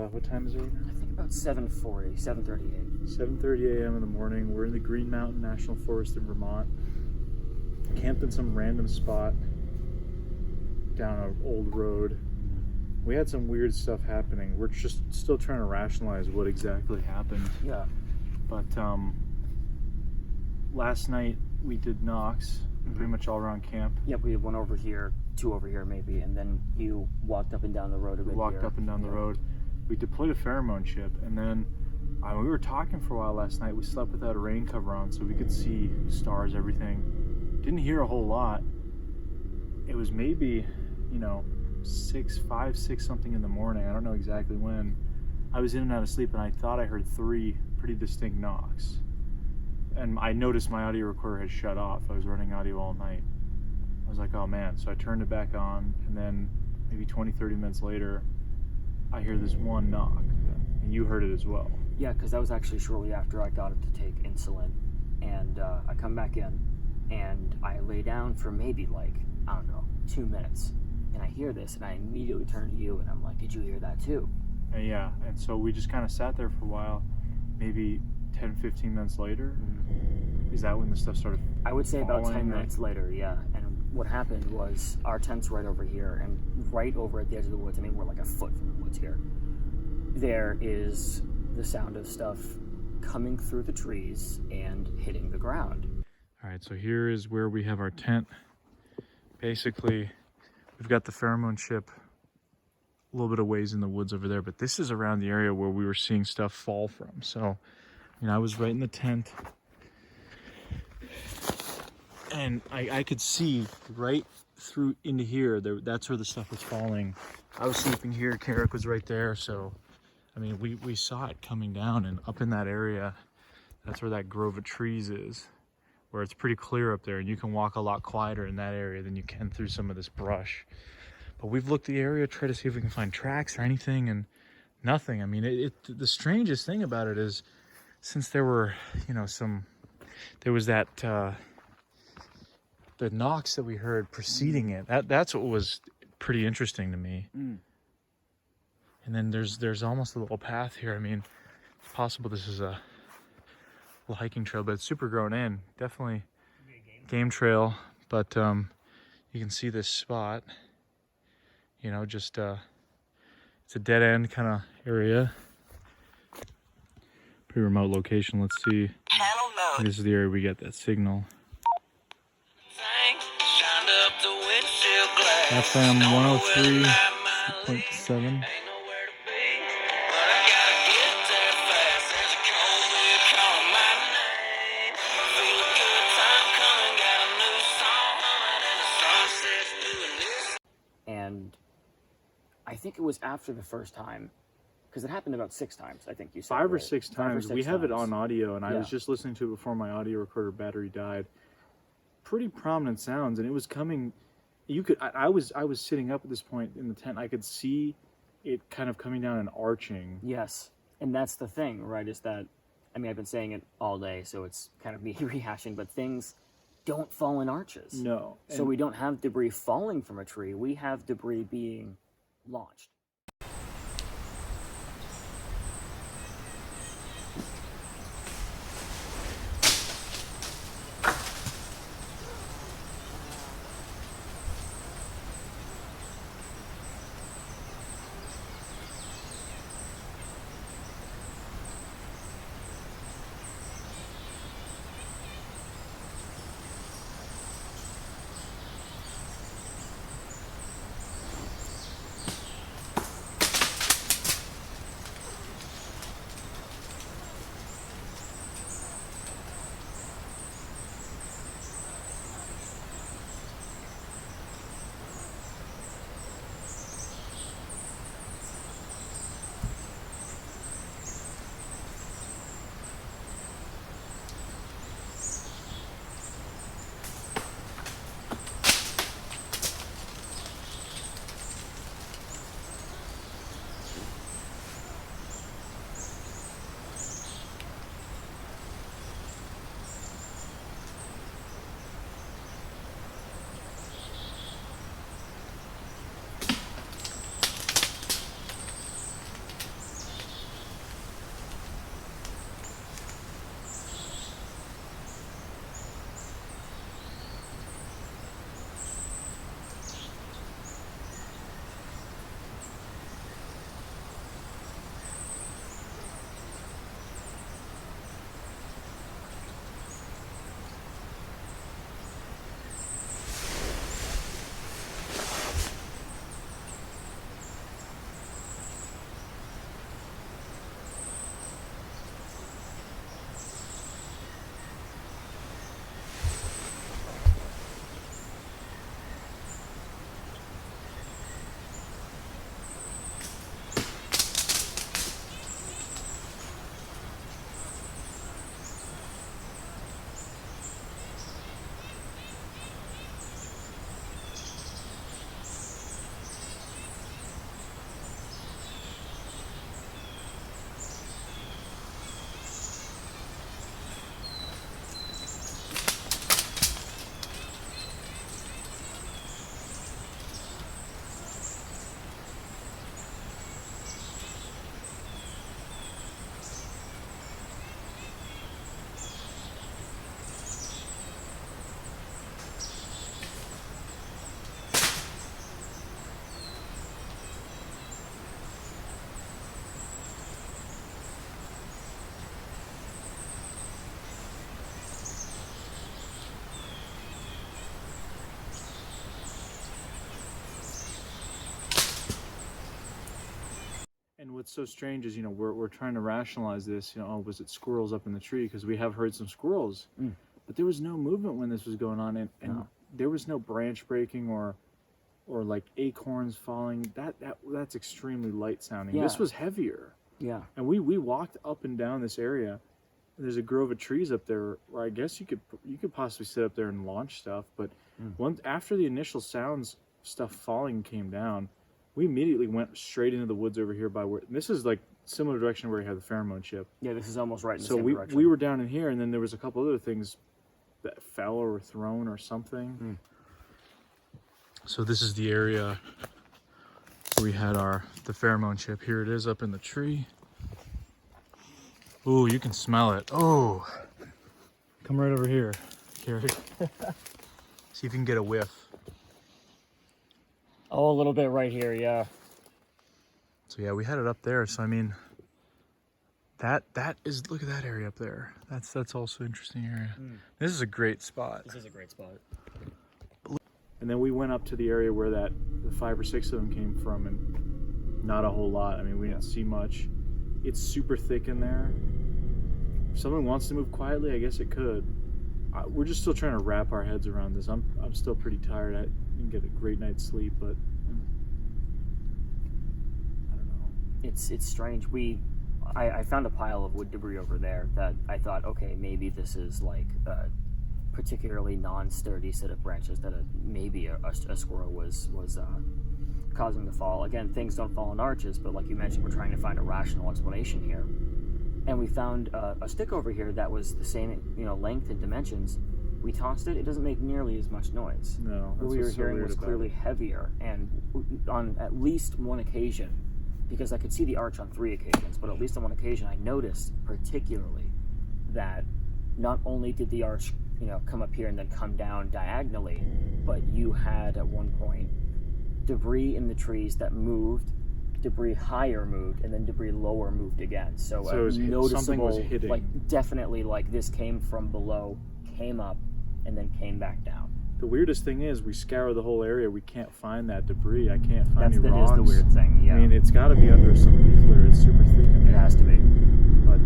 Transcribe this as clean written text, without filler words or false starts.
what time is it right now? I think about 7:40, 7:38. 7:30 a.m. in the morning. We're in the Green Mountain National Forest in Vermont. Camped in some random spot down an old road. We had some weird stuff happening. We're just still trying to rationalize what exactly happened. Yeah. But last night we did knocks pretty much all around camp. Yep, we had one over here, two over here maybe, and then you walked up and down the road a bit. We walked up and down the road. We deployed a pheromone chip, and then we were talking for a while last night. We slept without a rain cover on, so we could see stars, everything. Didn't hear a whole lot. It was maybe, 5, 6 something in the morning. I don't know exactly when. I was in and out of sleep, and I thought I heard 3 pretty distinct knocks. And I noticed my audio recorder had shut off. I was running audio all night. I was like, oh man. So I turned it back on, and then maybe 20, 30 minutes later, I hear this one knock. And you heard it as well. Yeah, because that was actually shortly after I got it to take insulin. And I come back in, and I lay down for maybe 2 minutes. And I hear this, and I immediately turn to you, and I'm like, did you hear that too? And yeah, and so we just kind of sat there for a while, maybe 10, 15 minutes later. Is that when the stuff started I would say about 10 falling, minutes later, yeah. And what happened was our tent's right over here, and right over at the edge of the woods, I mean, we're like a foot from the woods here. There is the sound of stuff coming through the trees and hitting the ground. All right, so here is where we have our tent. Basically, we've got the pheromone chip a little bit of ways in the woods over there, but this is around the area where we were seeing stuff fall from. So, I was right in the tent, and I could see right through into here. That's where the stuff was falling. I was sleeping here. Karac was right there. So, I mean, we saw it coming down, and up in that area, that's where that grove of trees is, where it's pretty clear up there, and you can walk a lot quieter in that area than you can through some of this brush. But we've looked the area, tried to see if we can find tracks or anything, and nothing. I mean, the strangest thing about it is, since there were, there was that, the knocks that we heard preceding it, that's what was pretty interesting to me. And then there's almost a little path here. I mean, it's possible this is a little hiking trail, but it's super grown in. Definitely game trail, but you can see this spot. Just it's a dead end kind of area. Pretty remote location. Let's see. This is the area we get that signal. FM 103.7. And I think it was after the first time, because it happened about 6 times, I think you said. 5 or right? 6 times. 5 or 6 we have it times. on audio, and I Yeah. was just listening to it before my audio recorder battery died. Pretty prominent sounds, and it was coming. I was sitting up at this point in the tent. I could see it kind of coming down and arching. Yes, and that's the thing, right? Is that, I mean, I've been saying it all day, so it's kind of me rehashing, but things don't fall in arches. No. So we don't have debris falling from a tree. We have debris being launched. what's so strange is, you know, we're trying to rationalize this, you know, oh, was it squirrels up in the tree? Because we have heard some squirrels, but there was no movement when this was going on, and there was no branch breaking or like acorns falling. That's extremely light sounding. This was heavier. Yeah. And we walked up and down this area. There's a grove of trees up there where I guess you could possibly sit up there and launch stuff, but once after the initial sounds stuff falling came down, we immediately went straight into the woods over here by where this is like similar direction where you have the pheromone chip. Yeah, this is almost right in the so same direction. we were down in here, and then there was a couple other things that fell or were thrown or something. So this is the area where we had the pheromone chip. Here it is up in the tree. Ooh, you can smell it. Oh, come right over here, Karac. See if you can get a whiff. Oh, a little bit right here, yeah. So yeah, we had it up there. So I mean, that is, look at that area up there. That's also an interesting area. This is a great spot. This is a great spot. And then we went up to the area where the 5 or 6 of them came from, and not a whole lot. I mean, we didn't see much. It's super thick in there. If someone wants to move quietly, I guess it could. We're just still trying to wrap our heads around this. I'm still pretty tired. I didn't get a great night's sleep, but I don't know. It's strange. I found a pile of wood debris over there that I thought, okay, maybe this is like a particularly non-sturdy set of branches that maybe a squirrel was causing the fall. Again, things don't fall in arches, but like you mentioned, we're trying to find a rational explanation here. And we found a stick over here that was the same, you know, length and dimensions. We tossed it. It doesn't make nearly as much noise. No, what we were hearing was clearly heavier, and on at least one occasion, because I could see the arch on 3 occasions, but at least on one occasion, I noticed particularly that not only did the arch, you know, come up here and then come down diagonally, but you had at one point debris in the trees that moved, debris higher moved, and then debris lower moved again. So it was noticeable, something was hitting. like definitely like this came from below, came up, and then came back down. The weirdest thing is we scour the whole area. We can't find that debris. I can't find any rocks. That is the weird thing, yeah. I mean, it's got to be under some leaf litter. It's super thick in there. It has to be. But